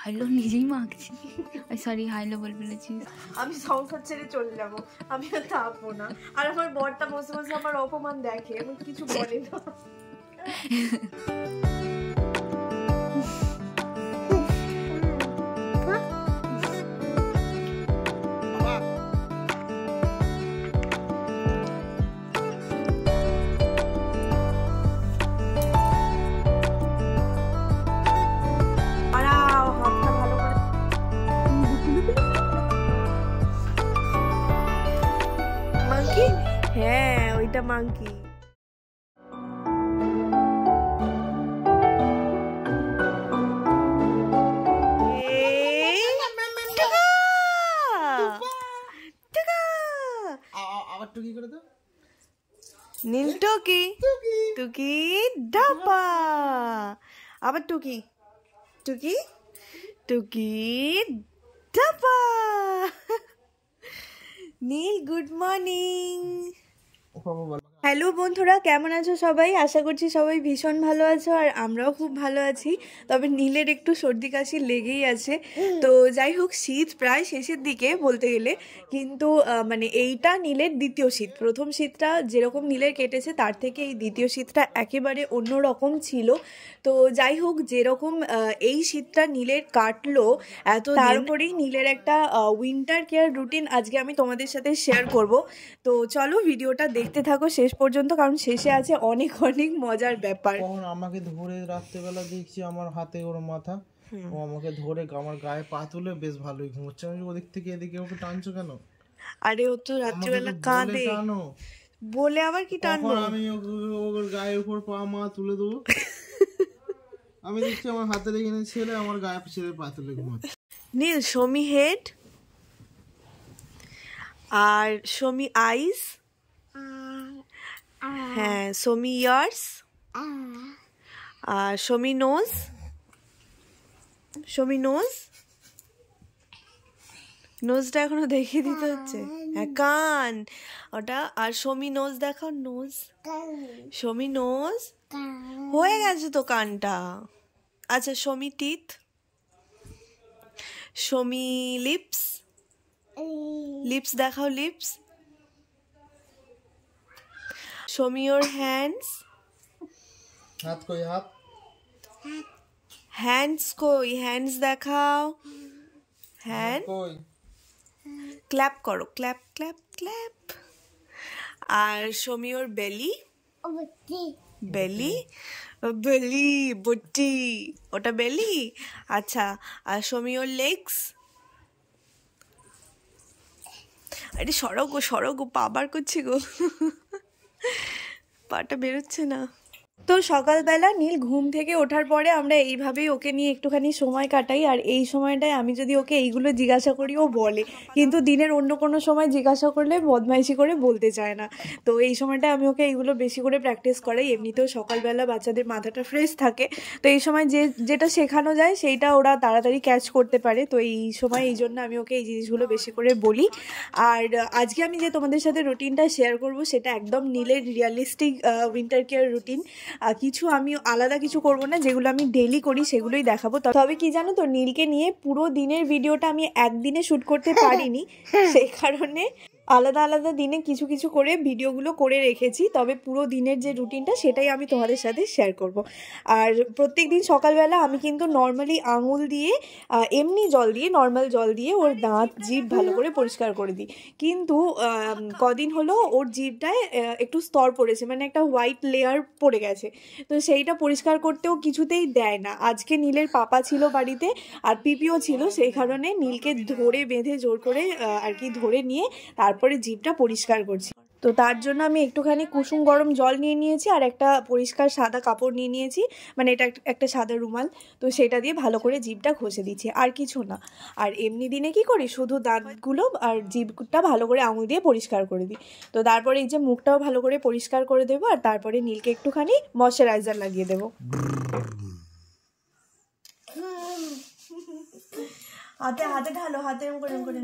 হাইলো নিজেই মাখছি। সরি হাইলো বল বলেছিস। আমি সংসার ছেড়ে চলে যাব, আমি আর থাকবো না। আর আমার বরটা বসে বসে আমার অপমান দেখে, আমি কিছু বলে না। হ্যাঁ ওইটা মাংকি। নীল টুকি টুকি ডাবা, আবার টুকি টুকি টুকি ডাবা। নীল গুড মর্নিং। হ্যালো বন্ধুরা, কেমন আছো সবাই? আশা করছি সবাই ভীষণ ভালো আছো, আর আমরাও খুব ভালো আছি। তবে নীলের একটু সর্দি কাশি লেগেই আছে। তো যাই হোক, শীত প্রায় শেষের দিকে বলতে গেলে, কিন্তু মানে এইটা নীলের দ্বিতীয় শীত। প্রথম শীতটা যেরকম নীলের কেটেছে তার থেকে এই দ্বিতীয় শীতটা একেবারে অন্যরকম ছিল। তো যাই হোক, যেরকম এই শীতটা নীলের কাটলো এত, তারপরেই নীলের একটা উইন্টার কেয়ার রুটিন আজকে আমি তোমাদের সাথে শেয়ার করব। তো চলো ভিডিওটা দেখতে থাকো শেষ পর্যন্ত, কারণ শেষে আছে অনেক অনেক মজার ব্যাপার। কখন আমাকে ধরে রাত্রেবেলা দেখছি আমার হাতে ওর মাথা, ও আমাকে ধরে আমার গায়ে পা তুলে বেশ ভালোই ঘুমোচ্ছে। আমি ওদিক থেকে এদিকে ওকে টানছো কেন? আরে ও তো রাত্রিবেলা কাঁদে বলে আবার কি টানবো? আমি ওর গায়ের উপর পা মা তুলে দেবো? আমি দেখছি আমার হাতে রেখে ছেলে আমার গায়ে ছেলে পা তুলে ঘুমাচ্ছে। নীল শমি হেড আর শমি আইস, হ্যাঁ শমি ইয়ার্স, আর শমি নোজ, শমি নোজ, নোজটা এখনো দেখিয়ে দিতে হচ্ছে। হ্যাঁ কান ওটা, আর শমি নোজ দেখাও, নোজ শমি নোজ হয়ে গেছে তো কানটা। আচ্ছা Shami teeth, Shami lips, lips দেখাও lips, show me your hands, হাত কই হাত, hands কই, hands দেখাও, hand কই, clap করো, clap clap clap, R show me your belly, belly belly বুটি ওটা belly। আচ্ছা আর show me your legs, আরে সরো গো পা বার করছি গো, পাটা বেরোচ্ছে না। তো সকালবেলা নীল ঘুম থেকে ওঠার পরে আমরা এইভাবেই ওকে নিয়ে একটুখানি সময় কাটাই। আর এই সময়টায় আমি যদি ওকে এইগুলো জিজ্ঞাসা করি ও বলে, কিন্তু দিনের অন্য কোনো সময় জিজ্ঞাসা করলে বদমাইশি করে বলতে চায় না। তো এই সময়টা আমি ওকে এইগুলো বেশি করে প্র্যাকটিস করাই। এমনিতেও সকালবেলা বাচ্চাদের মাথাটা ফ্রেশ থাকে, তো এই সময় যেটা শেখানো যায় সেইটা ওরা তাড়াতাড়ি ক্যাচ করতে পারে। তো এই সময় এই জন্য আমি ওকে এই জিনিসগুলো বেশি করে বলি। আর আজকে আমি যে তোমাদের সাথে রুটিনটা শেয়ার করব সেটা একদম নীলের রিয়ালিস্টিক উইন্টার কেয়ার রুটিন। কিছু আমি আলাদা কিছু করব না, যেগুলো আমি ডেইলি করি সেগুলোই দেখাবো। তবে কি জানো তো, নীলকে নিয়ে পুরো দিনের ভিডিওটা আমি একদিনে শ্যুট করতে পারিনি, সেই কারণে আলাদা আলাদা দিনে কিছু কিছু করে ভিডিওগুলো করে রেখেছি। তবে পুরো দিনের যে রুটিনটা সেটাই আমি তোমাদের সাথে শেয়ার করব। আর প্রত্যেক দিন সকালবেলা আমি কিন্তু নর্মালি আঙুল দিয়ে এমনি জল দিয়ে, নর্মাল জল দিয়ে ওর দাঁত জিভ ভালো করে পরিষ্কার করে দিই। কিন্তু কদিন হলো ওর জিভটায় একটু স্তর পড়েছে, মানে একটা হোয়াইট লেয়ার পড়ে গেছে। তো সেইটা পরিষ্কার করতেও কিছুতেই দেয় না। আজকে নীলের পাপা ছিল বাড়িতে আর পিপিও ছিল, সেই কারণে নীলকে ধরে বেঁধে জোর করে আর কি ধরে নিয়ে তারপরে জিভটা পরিষ্কার করছি। তো তার জন্য আমি একটুখানি কুসুম গরম জল নিয়ে নিয়েছি আর একটা পরিষ্কার সাদা কাপড় নিয়ে নিয়েছি, মানে এটা একটা সাদা রুমাল। তো সেটা দিয়ে ভালো করে জিভটা ঘষে দিচ্ছি, আর কিছু না। আর এমনি দিনে কি করি, শুধু দাঁতগুলো আর জিভটা ভালো করে আঙুল দিয়ে পরিষ্কার করে দিই। তো তারপরে এই যে মুখটাও ভালো করে পরিষ্কার করে দেবো, আর তারপরে নীলকে একটুখানি ময়শ্চারাইজার লাগিয়ে দেবো। হাতে ঢালো, হাতে করে।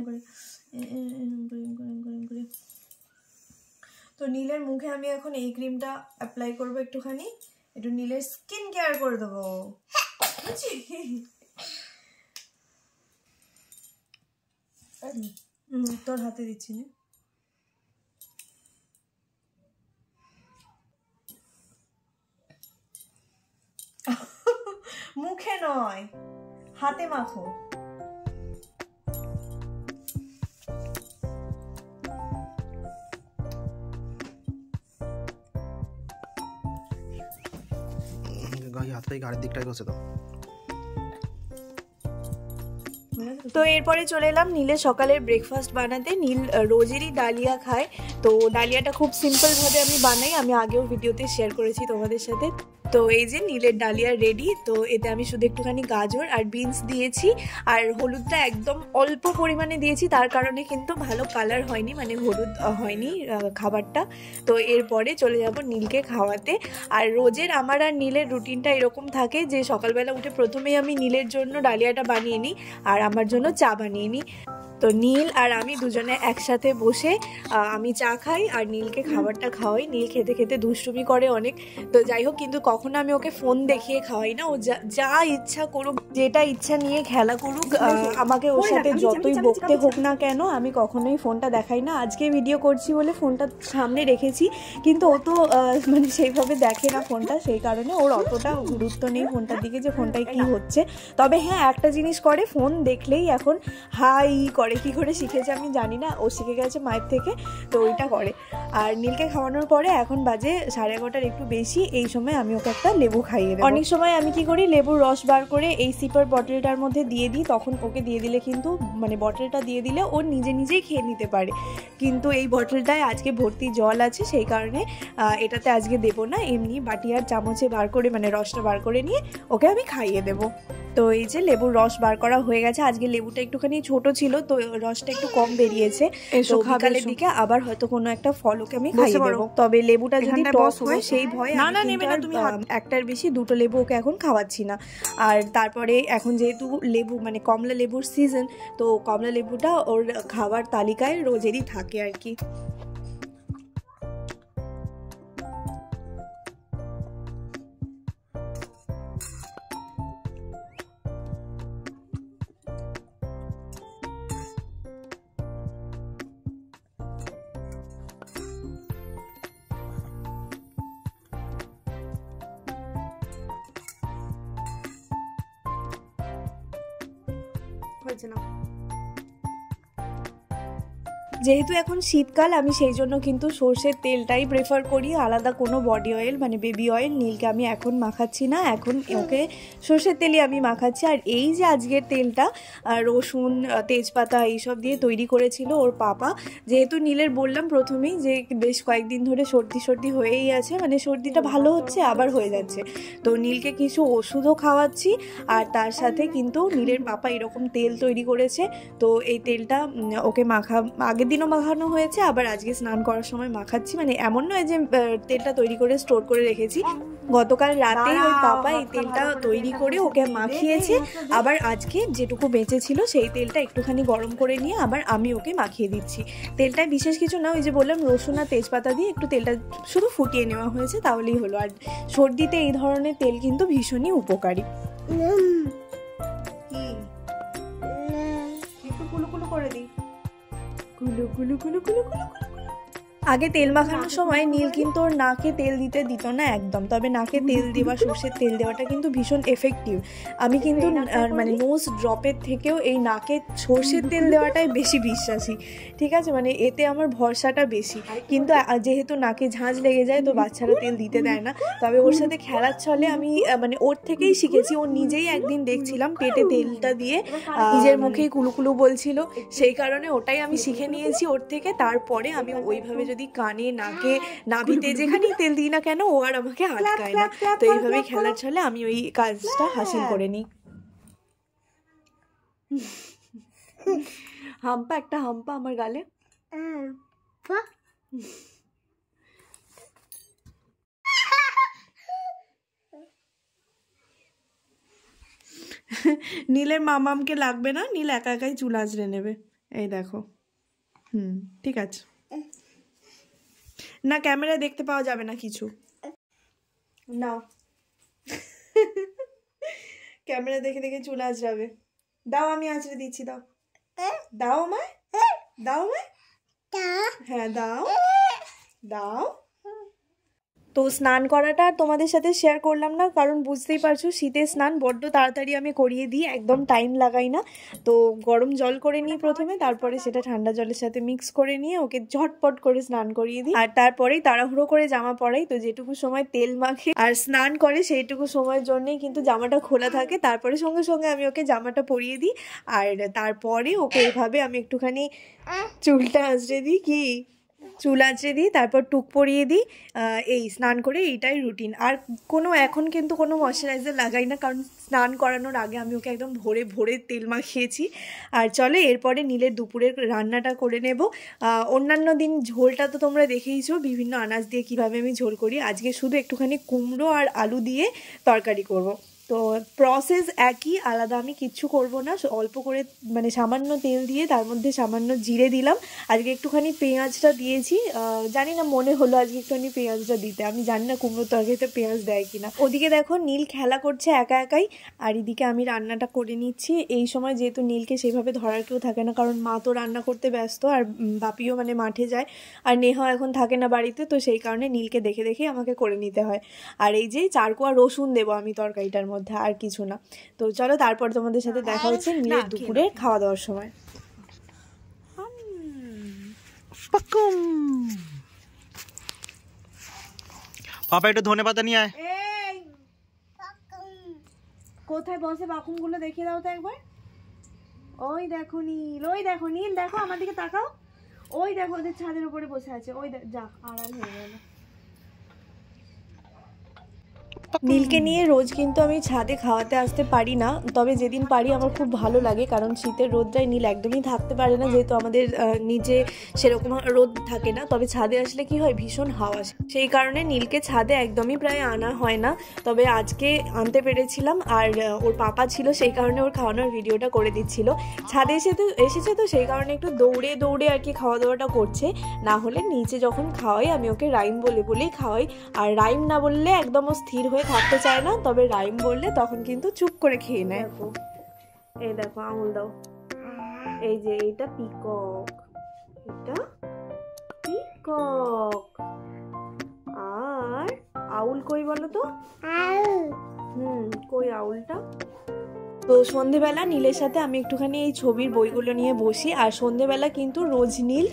তো নীলের মুখে আমি এখন এই ক্রিমটা অ্যাপ্লাই করবো, একটুখানি একটু নীলের স্কিন কেয়ার করে দেবো। তোর হাতে দিচ্ছি না। মুখে নয়, হাতে মাখো। হাতটাই গাড়ির দিকটাই করছে তো। তো এরপরে চলে এলাম নীলের সকালের ব্রেকফাস্ট বানাতে। নীল রোজেরই ডালিয়া খায়, তো ডালিয়াটা খুব সিম্পলভাবে আমি বানাই, আমি আগেও ভিডিওতে শেয়ার করেছি তোমাদের সাথে। তো এই যে নীলের ডালিয়া রেডি। তো এতে আমি শুধু একটুখানি গাজর আর বিনস দিয়েছি, আর হলুদটা একদম অল্প পরিমাণে দিয়েছি, তার কারণে কিন্তু ভালো কালার হয়নি, মানে হলুদ হয়নি খাবারটা। তো এরপরে চলে যাব নীলকে খাওয়াতে। আর রোজের আমার আর নীলের রুটিনটা এরকম থাকে যে সকালবেলা উঠে প্রথমেই আমি নীলের জন্য ডালিয়াটা বানিয়ে নিই আর আমার জন্য চা বানিয়ে নিই। তো নীল আর আমি দুজনে একসাথে বসে আমি চা খাই আর নীলকে খাবারটা খাওয়াই। নীল খেতে খেতে দুষ্টুমি করে অনেক, তো যাই হোক, কিন্তু কখনো আমি ওকে ফোন দেখিয়ে খাওয়াই না। ও যা ইচ্ছা করুক, যেটা ইচ্ছা নিয়ে খেলা করুক, আমাকে ওর সাথে যতই বকতে হোক না কেন আমি কখনোই ফোনটা দেখাই না। আজকে ভিডিও করছি বলে ফোনটা সামনে রেখেছি, কিন্তু ও তো মানে সেইভাবে দেখে না ফোনটা, সেই কারণে ওর অতটা গুরুত্ব নেই ফোনটার দিকে যে ফোনটায় কী হচ্ছে। তবে হ্যাঁ, একটা জিনিস করে, ফোন দেখলেই এখন হাই করে। কি করে শিখেছে আমি জানি না, ও শিখে গেছে মায়ের থেকে, তো ওইটা করে। আর নীলকে খাওয়ানোর পরে এখন বাজে 11:30 একটু বেশি, এই সময় আমি ওকে একটা লেবু খাইয়ে দেব। অনেক সময় আমি কি করি, লেবুর রস বার করে এই সিপার বটলটার মধ্যে দিয়ে দিই, তখন ওকে দিয়ে দিলে কিন্তু, মানে বটলটা দিয়ে দিলে ও নিজেই খেয়ে নিতে পারে। কিন্তু এই বটলটায় আজকে ভর্তি জল আছে, সেই কারণে এটাতে আজকে দেবো না, এমনি বাটি আর চামচে বার করে, মানে রসটা বার করে নিয়ে ওকে আমি খাইয়ে দেবো। তো এই যে লেবুর রস বার করা হয়ে গেছে। আজকে লেবুটা একটুখানি ছোট ছিল, তো রসটা একটু কম বেরিয়েছে। তো বিকালের দিকে আবার হয়তো কোনো একটা ফল ওকে আমি খাইয়ে দেবো। তবে লেবুটা যদি টক হয় সেই ভয়ে একটার বেশি 2টো লেবু ওকে এখন খাওয়াচ্ছি না। আর তারপরে এখন যেহেতু লেবু, মানে কমলা লেবুর সিজন, তো কমলা লেবুটা ওর খাবার তালিকায় রোজেরই থাকে আর কি। হয়েছে না, যেহেতু এখন শীতকাল, আমি সেই জন্য কিন্তু সর্ষের তেলটাই প্রেফার করি, আলাদা কোনো বডি অয়েল মানে বেবি অয়েল নীলকে আমি এখন মাখাচ্ছি না, এখন ওকে সর্ষের তেলই আমি মাখাচ্ছি। আর এই যে আজকের তেলটা রসুন, তেজপাতা এইসব দিয়ে তৈরি করেছিল ওর পাপা। যেহেতু নীলের বললাম প্রথমেই যে বেশ কয়েকদিন ধরে সর্দি হয়েই আছে, মানে সর্দিটা ভালো হচ্ছে আবার হয়ে যাচ্ছে, তো নীলকে কিছু ওষুধও খাওয়াচ্ছি। আর তার সাথে কিন্তু নীলের পাপা এরকম তেল তৈরি করেছে, তো এই তেলটা ওকে আগের দিনও মাখানো হয়েছে, আবার আজকে স্নান করার সময় মাখাচ্ছি। মানে এমন নয় যে তেলটা তৈরি করে স্টোর করে রেখেছি, গতকাল রাতে ওই পাপা এই তেলটা তৈরি করে ওকে মাখিয়েছে, আবার আজকে যেটুকু বেঁচে ছিল সেই তেলটা একটুখানি গরম করে নিয়ে আবার আমি ওকে মাখিয়ে দিচ্ছি। তেলটায় বিশেষ কিছু না, ওই যে বললাম রসুন আর তেজপাতা দিয়ে একটু তেলটা শুধু ফুটিয়ে নেওয়া হয়েছে, তাহলেই হলো। আর সর্দিতে এই ধরনের তেল কিন্তু ভীষণই উপকারী। একটু কুলুকুলু করে দিই, কুলু কুলু কুলু কুলু কুলু কুলু। আগে তেল মাখানোর সময় নীল কিন্তু ওর নাকে তেল দিত না একদম, তবে নাকে তেল দেওয়া, সর্ষের তেল দেওয়াটা কিন্তু ভীষণ এফেক্টিভ। আমি কিন্তু মানে নোজ ড্রপের থেকেও এই নাকে সর্ষের তেল দেওয়াটাই বেশি বিশ্বাসী, ঠিক আছে, মানে এতে আমার ভরসাটা বেশি। কিন্তু যেহেতু নাকে ঝাঁঝ লেগে যায়, তো বাচ্চারা তেল দিতে দেয় না। তবে ওর সাথে খেলার ছলে আমি মানে ওর থেকেই শিখেছি। ও নিজেই একদিন দেখছিলাম পেটে তেলটা দিয়ে নিজের মুখেই কুলুকুলু বলছিল, সেই কারণে ওটাই আমি শিখে নিয়েছি ওর থেকে। তারপরে আমি ওইভাবে যদি কানে, নাকে, নাভিতে যেখানেই তেল দিই না কেন, ও আর আমাকে আটকায় না। তো এইভাবেই খেলার ছলে আমি ওই কাজটা হাসিল করে নিই। একটা হাম্পা আমার গালে। নীলের মামামকে লাগবে না, নীল একা একাই চুল আঁচড়ে নেবে। এই দেখো, ঠিক আছে না, ক্যামেরায় দেখতে পাওয়া যাবে না কিছু, নাও ক্যামেরা দেখে দেখে চুল আঁচড়াবে। দাও, আমি আঁচড়ে দিচ্ছি, দাও আমায়, দাও আমায়, হ্যাঁ দাও দাও। তো স্নান করাটা আর তোমাদের সাথে শেয়ার করলাম না, কারণ বুঝতেই পারছো শীতের স্নান বড্ড তাড়াতাড়ি আমি করিয়ে দিই, একদম টাইম লাগাই না। তো গরম জল করে নিই প্রথমে, তারপরে সেটা ঠান্ডা জলের সাথে মিক্স করে নিয়ে ওকে ঝটপট করে স্নান করিয়ে দিই। আর তারপরেই তাড়াহুড়ো করে জামা পরাই, তো যেটুকু সময় তেল মাখে আর স্নান করে সেইটুকু সময়ের জন্যই কিন্তু জামাটা খোলা থাকে। তারপরে সঙ্গে সঙ্গে আমি ওকে জামাটা পরিয়ে দিই, আর তারপরে ওকে এভাবে আমি একটুখানি চুলটা আঁচড়ে দিই, কি চুল আঁচড়ে দিই, তারপর টুক পরিয়ে দিই। এই স্নান করে এইটাই রুটিন। আর কোনো এখন কিন্তু কোনো ময়শ্চারাইজার লাগাই না, কারণ স্নান করানোর আগে আমি ওকে একদম ভোরে ভোরে তেল মাখিয়েছি। আর চলে এরপরে নীলের দুপুরের রান্নাটা করে নেব। অন্যান্য দিন ঝোলটা তো তোমরা দেখেইছো, বিভিন্ন আনাজ দিয়ে কিভাবে আমি ঝোল করি। আজকে শুধু একটুখানি কুমড়ো আর আলু দিয়ে তরকারি করব। তো প্রসেস একই, আলাদা আমি কিচ্ছু করব না। অল্প করে মানে সামান্য তেল দিয়ে তার মধ্যে সামান্য জিরে দিলাম। আজকে একটুখানি পেঁয়াজটা দিয়েছি, জানি না মনে হলো আজকে একটুখানি পেঁয়াজটা দিতে। আমি জানি না কুমড়োর তরকারিতে পেঁয়াজ দেয় কিনা। ওদিকে দেখো নীল খেলা করছে একা একাই, আর এদিকে আমি রান্নাটা করে নিচ্ছি। এই সময় যেহেতু নীলকে সেভাবে ধরার কেউ থাকে না, কারণ মা তো রান্না করতে ব্যস্ত, আর বাপিও মানে মাঠে যায়, আর নেহা এখন থাকে না বাড়িতে, তো সেই কারণে নীলকে দেখে দেখে আমাকে করে নিতে হয়। আর এই যে 4 কোয়া রসুন দেবো আমি তরকারিটার মধ্যে, আর কিছু না। তো চলো তারপর তোমাদের সাথে দেখা হচ্ছে নীলের দুপুরে খাওয়া দাওয়ার সময়। পাপা একটু ধনেপাতা নিয়ে আয়। এই কোথায় বসে বাকুম গুলো দেখিয়ে দাও তো একবার। ওই দেখো নীল, ওই দেখো নীল, দেখো আমার দিকে তাকাও। ওই দেখো ওদের ছাদের উপরে বসে আছে, ওই যা আড়াল হয়ে গেল। নীলকে নিয়ে রোজ কিন্তু আমি ছাদে খাওয়াতে আসতে পারি না, তবে যেদিন পারি আমার খুব ভালো লাগে, কারণ শীতের রোদটাই নীল একদমই থাকতে পারে না, যেহেতু আমাদের নিচে সেরকম রোদ থাকে না। তবে ছাদে আসলে কি হয়, ভীষণ হাওয়া, সেই কারণে নীলকে ছাদে একদমই প্রায় আনা হয় না। তবে আজকে আনতে পেরেছিলাম, আর ওর পাপা ছিল, সেই কারণে ওর খাওয়ানোর ভিডিওটা করে দিচ্ছিল। ছাদে এসেছে তো সেই কারণে একটু দৌড়ে দৌড়ে আর কি খাওয়া দাওয়াটা করছে। না হলে নিচে যখন খাওয়াই আমি ওকে রাইম বলেই খাওয়াই, আর রাইম না বললে একদম স্থির হয়ে থাকতে চায় না, তবে রাইম বললে তখন কিন্তু চুপ করে খেয়ে নেয়। এই দেখো আঙুল দাও, এই যে এইটা পিকক, এটা পিকক। আর আউল কই বলো তো? কই আউলটা? তো সন্ধেবেলা নীলের সাথে আমি একটুখানি এই ছবির বইগুলো নিয়ে বসি। আর সন্ধেবেলা কিন্তু রোজ নীল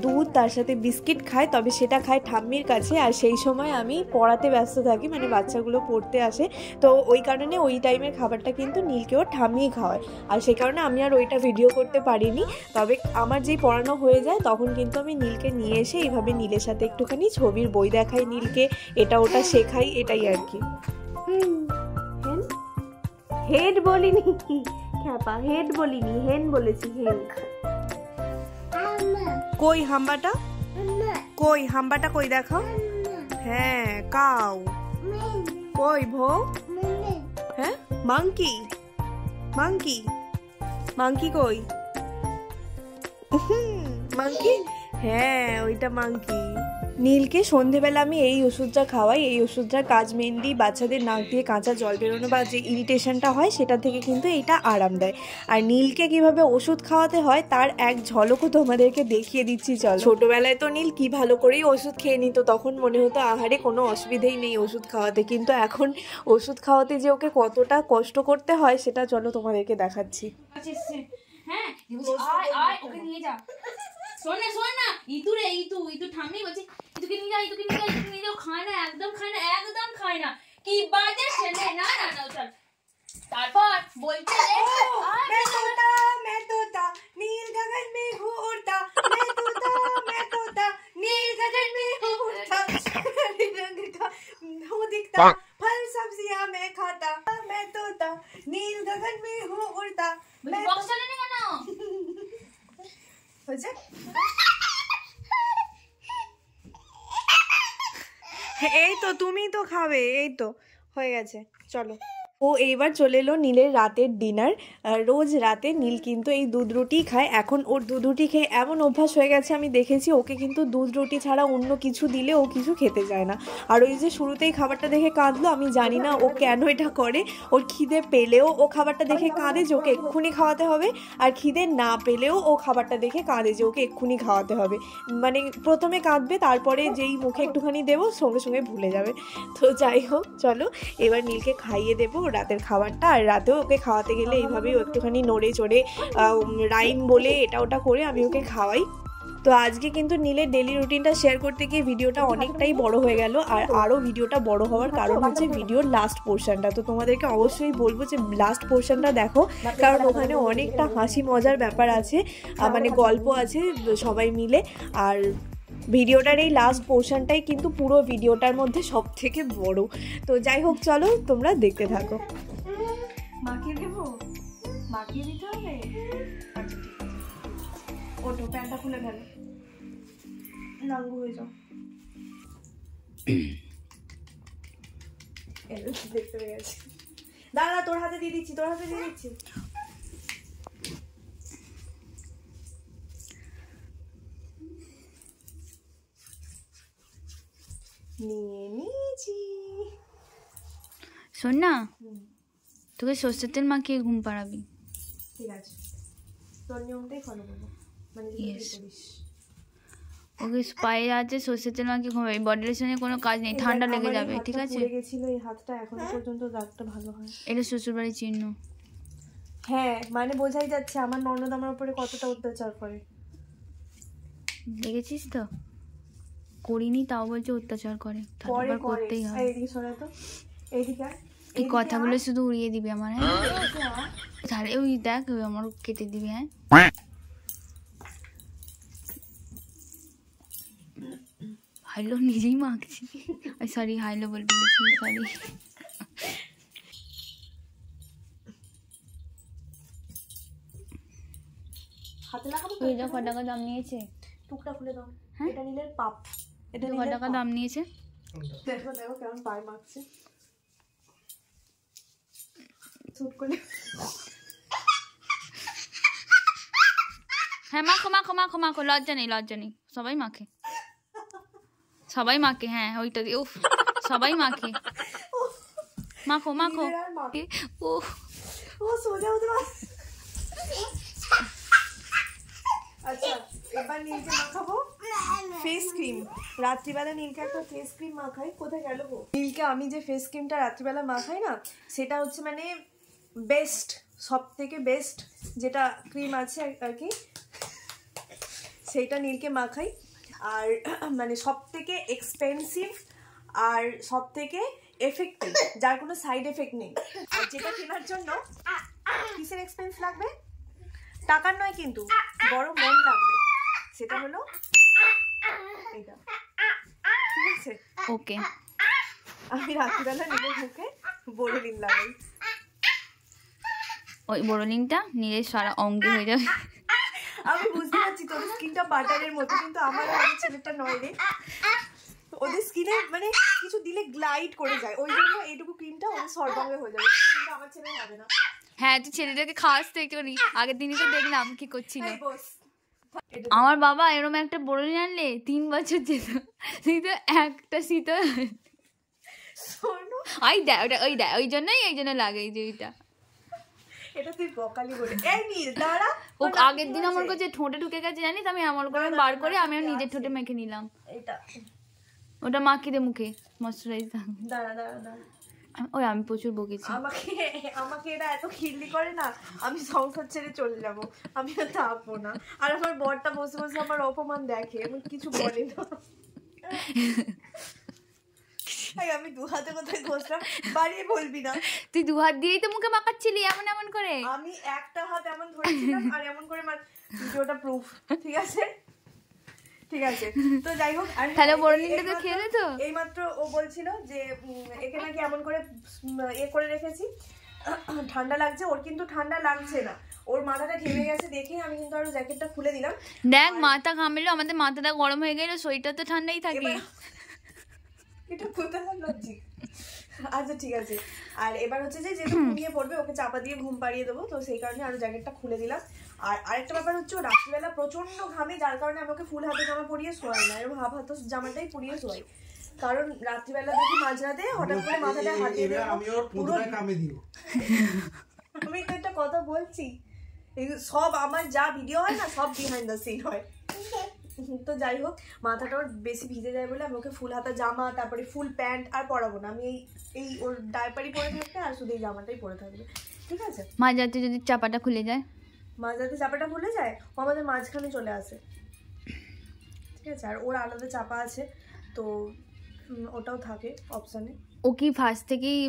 দুধ তার সাথে বিস্কিট খায়, তবে সেটা খায় ঠাম্মির কাছে, আর সেই সময় আমি পড়াতে ব্যস্ত থাকি, মানে বাচ্চাগুলো পড়তে আসে, তো ওই কারণে ওই টাইমের খাবারটা কিন্তু নীলকেও ঠাম্মিই খাওয়ায়, আর সেই কারণে আমি আর ওইটা ভিডিও করতে পারিনি। তবে আমার যেই পড়ানো হয়ে যায় তখন কিন্তু আমি নীলকে নিয়ে এসে এইভাবে নীলের সাথে একটুখানি ছবির বই দেখাই, নীলকে এটা ওটা শেখাই, এটাই আর কি। হেড বলিনি খ্যাপা, হেড বলিনি, হেন বলেছি, হেন। কই হাম্বাটা, কই হাম্বাটা, কই দেখো, হ্যাঁ কাউ, কই ভো, হ্যাঁ মাংকি, মাংকি, মাংকি কই, মাংকি, হ্যাঁ ওইটা মাংকি। নীলকে সন্ধেবেলা আমি এই ওষুধটা খাওয়াই। এই ওষুধটার কাজ মেনলি বাচ্চাদের নাক দিয়ে কাঁচা জল বেরোনো বা যে ইরিটেশনটা হয় সেটা থেকে কিন্তু এটা আরাম দেয়। আর নীলকে কিভাবে ওষুধ খাওয়াতে হয় তার এক ঝলকও তোমাদেরকে দেখিয়ে দিচ্ছি। চল, ছোটবেলায় তো নীল কি ভালো করেই ওষুধ খেয়ে নিত, তখন মনে হতো আহারে কোনো অসুবিধেই নেই ওষুধ খাওয়াতে, কিন্তু এখন ওষুধ খাওয়াতে যে ওকে কতটা কষ্ট করতে হয় সেটা চলো তোমাদেরকে দেখাচ্ছি। হ্যাঁ ওকে নিয়ে যা, শোন না ইতু রে, ইতু ঠাম্মি বলছে ইতুকে নিয়ে যা, খায় না, একদম খায় না, কি বাজে ছেলে, না চল। তারপর বলছে मैं तोता नील गगन में उड़ता, मैं तोता नील गगन में उड़ता, रंग का हो दिखता, फल सब्जियां मैं खाता, मैं तोता नील गगन में उड़ता। বক্স চালানি কেন হয়েছে? এই তো তুমি তো খাবে, এই তো হয়ে গেছে, চলো। ও এইবার চলে এলো নীলের রাতের ডিনার। রোজ রাতে নীল কিন্তু এই দুধ রুটি খায়। এখন ওর দুধ রুটি খেয়ে এমন অভ্যাস হয়ে গেছে, আমি দেখেছি ওকে কিন্তু দুধ রুটি ছাড়া অন্য কিছু দিলে ও কিছু খেতে চায় না। আর ওই যে শুরুতেই খাবারটা দেখে কাঁদলো, আমি জানি না ও কেন এটা করে। ওর খিদে পেলেও ও খাবারটা দেখে কাঁদে যে ওকে এক্ষুনি খাওয়াতে হবে, আর খিদে না পেলেও ও খাবারটা দেখে কাঁদে যে ওকে এক্ষুনি খাওয়াতে হবে। মানে প্রথমে কাঁদবে, তারপরে যেই মুখে একটুখানি দেবো সঙ্গে সঙ্গে ভুলে যাবে। তো যাই হোক, চলো এবার নীলকে খাইয়ে দেবো রাতের খাবারটা। আর রাতেও ওকে খাওয়াতে গেলে এইভাবেই একটুখানি নড়ে চড়ে রাইম বলে এটা ওটা করে আমি ওকে খাওয়াই। তো আজকে কিন্তু নীলের ডেলি রুটিনটা শেয়ার করতে গিয়ে ভিডিওটা অনেকটাই বড় হয়ে গেল। আর আরও ভিডিওটা বড় হওয়ার কারণ হচ্ছে ভিডিওর লাস্ট পোর্শনটা। তো তোমাদেরকে অবশ্যই বলবো যে লাস্ট পোর্শনটা দেখো, কারণ ওখানে অনেকটা হাসি মজার ব্যাপার আছে, মানে গল্প আছে সবাই মিলে। আর ভিডিওটার এই লাস্ট পোর্শনটাই কিন্তু পুরো ভিডিওটার মধ্যে সব থেকে বড়। তো যাই হোক, চলো তোমরা দেখতে থাকো। মাখিয়ে দেবো, মাখিয়ে দিতে হবে। আচ্ছা ঠিক আছে, ওটো প্যান্টটা খুলে ফেলো, নাঙ্গু হয়ে যাও। দেখতে পেয়ে গেছি, দাঁড়া তোর হাতে দিয়ে দিচ্ছি, তোর হাতে দিয়ে দিচ্ছি। নিয়ে নিয়েছি। শোন না, তোকে সর্ষের তেল মাখিয়ে ঘুম পাড়াবি। ঠিক আছে, তোর নিয়মটাই ফলো করবো, মানে করিস। ওকে পায়ে আছে সর্ষের তেল মাখিয়ে ঘুমাবি, বডির সঙ্গে কোনো কাজ নেই, ঠান্ডা লেগে যাবে, ঠিক আছে? পুড়ে গেছিল এই হাতটা, এখনো পর্যন্ত দাগটা ভালো হয়। এটা শ্বশুরবাড়ির চিহ্ন। হ্যাঁ, মানে বোঝাই যাচ্ছে আমার ননদ আমার উপরে কতটা অত্যাচার করে। দেখেছিস তো, করিনি তাও বলছে অত্যাচার করে, পরে করতেই হবে। এইদিকে সরে তো, এইদিকে এই কথাগুলো শুধু উড়িয়ে দিবি আমার, হ্যাঁ? তাহলে ওই দেখ আমার কেটে দিবি, হ্যাঁ? হাইলো নিজেই মাখছি, সরি হাইলো বলবি, সরি। হাতে লাগাবো। ওই যা ক টাকা দাম নিয়েছে, টুকটা খুলে দাও। হ্যাঁ? এটা নীলের পাপ, এটা ক টাকা দাম নিয়েছে? দেখো দেখো কেমন পায়ে মাখছে, শুট করে। হ্যাঁ মাখো মাখো মাখো মাখো, লজ্জা নেই লজ্জা নেই, সবাই মাখে, সবাই মাখে। হ্যাঁ ওইটা দিয়ে, উফ সবাই মাখে, মাখো মাখো। ও ও সোজা হতে পারে। আচ্ছা এবার নীলকে মাখাবো ফেস ক্রিম। রাত্রিবেলা নীলকে একটা ফেস ক্রিম মাখাই। কোথায় গেল গো? নীলকে আমি যে ফেস ক্রিমটা রাত্রিবেলা মাখাই না, সেটা হচ্ছে মানে বেস্ট, সব থেকে বেস্ট যেটা ক্রিম আছে আর কি, সেইটা নীলকে মাখাই। আর মানে সব থেকে এক্সপেন্সিভ আর সব থেকে এফেক্টিভ, যার কোনো সাইড এফেক্ট নেই। আর যেটা কেনার জন্য কিসের এক্সপেন্স লাগবে, টাকার নয় কিন্তু, বড় মন লাগবে, সেটা হলো এটা, ঠিক আছে? ওকে, আমি রাত্রিবেলা নীলের মুখে বোরোলিন লাগাই। ওই বোরোলিনটা নীলের সারা অঙ্গে হয়ে যাবে। আমি বুঝতে পারছি তোর স্কিনটা বাটারের মতো, কিন্তু আমার ছেলেটা নয় রে। ওদের স্কিনে মানে কিছু দিলে গ্লাইড করে যায়, ওই জন্য এইটুকু ক্রিমটা ওদের সর্বাঙ্গে হয়ে যাবে, কিন্তু আমার ছেলে হবে না। হ্যাঁ তুই ছেলেদেরকে খাওয়াস তো একটু, আগের দিনই তো দেখলাম কি করছিল। আমার বাবা এরকম একটা বোরোলিন আনলে 3 বছর যেত, কিন্তু একটা শীতল ওই দেয় ওটা, ওই দেয়, ওই জন্যই এই জন্য লাগে এই যে ওইটা। এটা তুই বকালি বলে। এই নীল দাঁড়া, ও আগের দিন আমার কাছে ঠোঁটে ঢুকে গেছে জানিস, আমি আমার করে বার করে আমি নিজের ঠোঁটে মেখে নিলাম। এটা ওটা মাখিয়ে দে মুখে, ময়শ্চারাইজ। দাঁড়া দাঁড়া দাঁড়া, ওই আমি প্রচুর বকেছি। আমাকে এটা এত খিল্লি করে না, আমি সংসার ছেড়ে চলে যাব, আমি আর থাকবো না। আর আমার বরটা বসে বসে আমার অপমান দেখে, আমি কিছু বলে না। আমি 2 হাতে কোথায় ঘষলাম, বাড়িয়ে বলবি না। তুই 2 হাত দিয়েই তো মুখে মাখাচ্ছিলি এমন এমন করে। আমি একটা হাত এমন ধরেছিলাম আর এমন করে ভিডিওটা প্রুফ, ঠিক আছে? ঠিক আছে, তো যাই হোক। আর তাহলে বোরোলিনটা তো খেলে তো। এইমাত্র ও বলছিল যে একে নাকি এমন করে করে রেখেছি, ঠান্ডা লাগছে। ওর কিন্তু ঠান্ডা লাগছে না, ওর মাথাটা ঘেমে গেছে দেখে আমি কিন্তু আরো জ্যাকেটটা খুলে দিলাম। দেখ মাথা ঘামলো, আমাদের মাথাটা গরম হয়ে গেল, শরীরটা তো ঠান্ডাই থাকে। এটা কোথায় লজিক? আচ্ছা ঠিক আছে। আর এবার হচ্ছে যে যেহেতু ঘুমিয়ে পড়বে ওকে চাপা দিয়ে ঘুম পাড়িয়ে দেবো, তো সেই কারণে আরো জ্যাকেটটা খুলে দিলাম। আর আরেকটা ব্যাপার হচ্ছে ও রাত্রিবেলা প্রচন্ড ঘামে, যার কারণে আমি ওকে ফুল হাতে জামা পরিয়ে শোয়াই না, এরকম হাফ হাতে জামাটাই পরিয়ে শোয়াই। কারণ রাত্রিবেলা দেখি মাঝরাতে হঠাৎ করে মাথাটা হাতিয়ে দেবো। আমি ওর পুরোটা কামে দিও। আমি তো একটা কথা বলছি, এই সব আমার যা ভিডিও হয় না সব বিহাইন্ড দ্য সিন হয়। তো যাই হোক, মাথাটা ওর বেশি ভিজে যায় বলে আমি ওকে ফুল হাতা জামা, তারপরে ফুল প্যান্ট আর পরাবো না। আমি এই ওর ডায়পারই পরে থাকবে আর শুধু এই জামাটাই পরে থাকবে, ঠিক আছে? মাঝরাতে যদি চাপাটা খুলে যায়, মাঝরাতে চাপাটা খুলে যায়, ও আমাদের মাঝখানে চলে আসে, ঠিক আছে? আর ওর আলাদা চাপা আছে, তো ওটাও থাকে অপশানে। ও কি ফার্স্ট থেকেই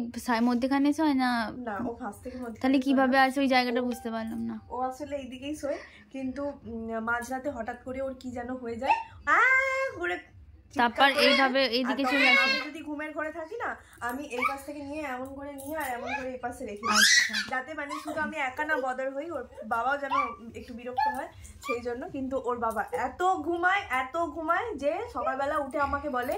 মধ্যখানে শোয় না? না, ও ফার্স্ট থেকে মধ্যে। তাহলে কিভাবে আসে ওই জায়গাটা বুঝতে পারলাম না। ও আসলে এইদিকেই শোয়, কিন্তু মাঝরাতে হঠাৎ করে ওর কি যেন হয়ে যায়, করে তারপর এইভাবে এইদিকে চলে আসে। আমি যদি ঘুমের ঘরে থাকি না, আমি এই পাশ থেকে নিয়ে এমন করে নিয়ে আর এমন করে এই পাশে রেখে দিই, যাতে মানে শুধু আমি একা না বদার হই, ওর বাবাও যেন একটু বিরক্ত হয় সেই জন্য। কিন্তু ওর বাবা এত ঘুমায় যে সকালবেলা উঠে আমাকে বলে,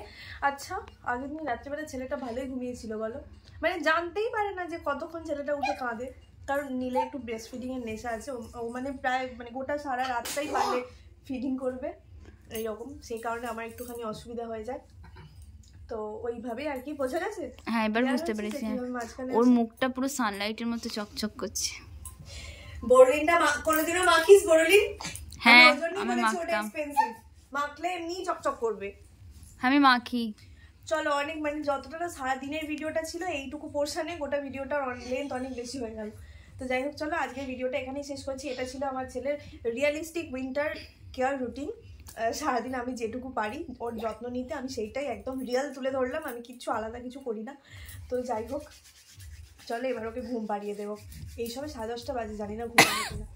আচ্ছা আগের দিন রাত্রিবেলা ছেলেটা ভালোই ঘুমিয়েছিল বলো। মানে জানতেই পারে না যে কতক্ষণ ছেলেটা উঠে কাঁদে, কারণ নীলে একটু ব্রেস্ট ফিডিং এর নেশা আছে, ও মানে প্রায় মানে গোটা সারা রাতটাই পারলে ফিডিং করবে এইরকম, সেই কারণে আমার একটুখানি অসুবিধা হয়ে যায়। তো ওইভাবেই আর কি, বোঝা গেছে? হ্যাঁ, এবার বুঝতে পেরেছি। ওর মুখটা পুরো সানলাইটের মতো চকচক করছে। বোরলিনটা কোনোদিনও মাখিস? বোরলিন? হ্যাঁ, আমি মাখতাম। মাখলে এমনি চকচক করবে। আমি মাখি। চলো, অনেক মানে যতটা সারা দিনের ভিডিওটা ছিল এইটুকু পোর্শনে, গোটা ভিডিওটার লেন্থ অনেক বেশি হয়ে গেল। তো যাই হোক, চলো আজকের ভিডিওটা এখানেই শেষ করছি। এটা ছিল আমার ছেলের রিয়েলিস্টিক উইন্টার কেয়ার রুটিন। সারাদিন আমি যেটুকু পারি ওর যত্ন নিতে, আমি সেইটাই একদম রিয়েল তুলে ধরলাম, আমি কিচ্ছু আলাদা কিছু করি না। তো যাই হোক, চলো এবার ওকে ঘুম পাড়িয়ে দেবো। এই সময় 10:30 বাজে, জানি না ঘুমাবে কিনা।